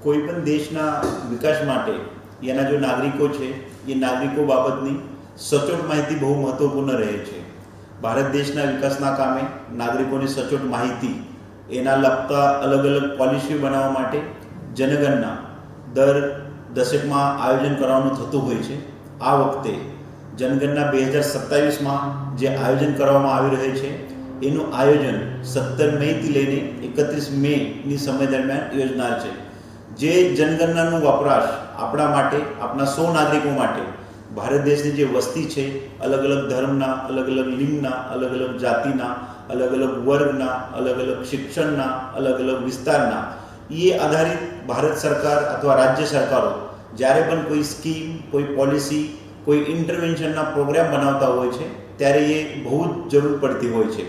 કોઈપણ દેશના વિકાસ માટે એના જો નાગરિકો છે એ નાગરિકો બાબતની સચોટ માહિતી બહુ મહત્ત્વપૂર્ણ રહે છે. ભારત દેશના વિકાસના કામે નાગરિકોની સચોટ માહિતી એના લગતા અલગ અલગ પોલિસીઓ બનાવવા માટે જનગણના દર દશકમાં આયોજન કરવાનું થતું હોય છે. આ વખતે જનગણના 2027માં જે આયોજન કરવામાં આવી રહ્યું છે એનું આયોજન 17 મેથી લઈને 31 મેની સમય દરમિયાન યોજનાર છે. જે જનગણનાનો વપરાશ આપણા માટે, આપણા સૌ નાગરિકો માટે, ભારત દેશની જે વસ્તી છે, અલગ અલગ ધર્મના, અલગ અલગ લિંગના, અલગ અલગ જાતિના, અલગ અલગ વર્ગના, અલગ અલગ શિક્ષણના, અલગ અલગ વિસ્તારના, એ આધારિત ભારત સરકાર અથવા રાજ્ય સરકારો જ્યારે પણ કોઈ સ્કીમ, કોઈ પોલિસી, કોઈ ઇન્ટરવેન્શનના પ્રોગ્રામ બનાવતા હોય છે ત્યારે એ બહુ જ જરૂર પડતી હોય છે.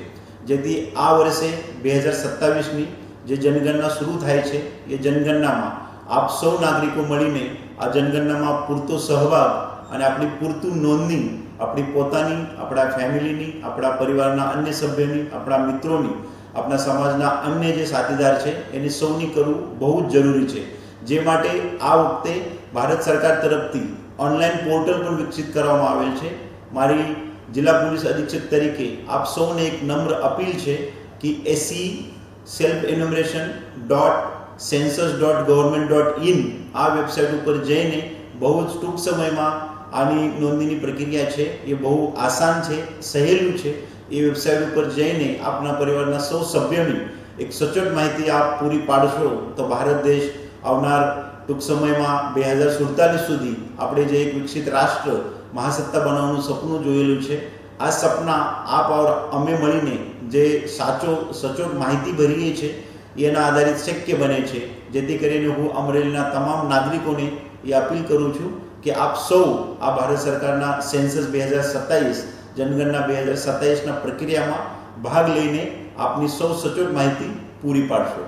જેથી આ વર્ષે 2027ની જે જનગણના શરૂ થાય છે એ જનગણનામાં આપ સૌ નાગરિકો મળીને આ જનગણનામાં પૂરતો સહભાગ અને આપણી પૂરતું નોંધણી, આપણી પોતાની, આપણા ફેમિલીની, આપણા પરિવારના અન્ય સભ્યોની, આપણા મિત્રોની, આપણા સમાજના અન્ય જે સાથીદાર છે એની સૌની કરવું બહુ જ જરૂરી છે. જે માટે આ વખતે ભારત સરકાર તરફથી ઓનલાઈન પોર્ટલ પણ વિકસિત કરવામાં આવેલ છે. મારી જિલ્લા પોલીસ અધિક્ષક તરીકે આપ સૌને એક નમ્ર અપીલ છે કે self-enumeration.census.government.in આ વેબસાઇટ ઉપર જઈને બહુ જ ટૂંક સમયમાં આની નોંધણીની પ્રક્રિયા છે એ બહુ આસાન છે, સહેલું છે. એ વેબસાઇટ ઉપર જઈને આપના પરિવારના સૌ સભ્યોની એક સચોટ માહિતી આપ પૂરી પાડશો તો ભારત દેશ આવનાર ટૂંક સમયમાં 2047 સુધી આપણે જે એક વિકસિત રાષ્ટ્ર, મહાસત્તા બનાવવાનું સપનું જોયેલું છે, આ સપના આપ અમે મળીને જે સચોટ માહિતી ભરીએ છીએ એના આધારિત શક્ય બને છે. જેથી કરીને હું અમરેલીના તમામ નાગરિકોને એ અપીલ કરું છું કે આપ સૌ આ ભારત સરકારના સેન્સસ 2027, જનગણના 2027ના પ્રક્રિયામાં ભાગ લઈને આપની સૌ સચોટ માહિતી પૂરી પાડશો.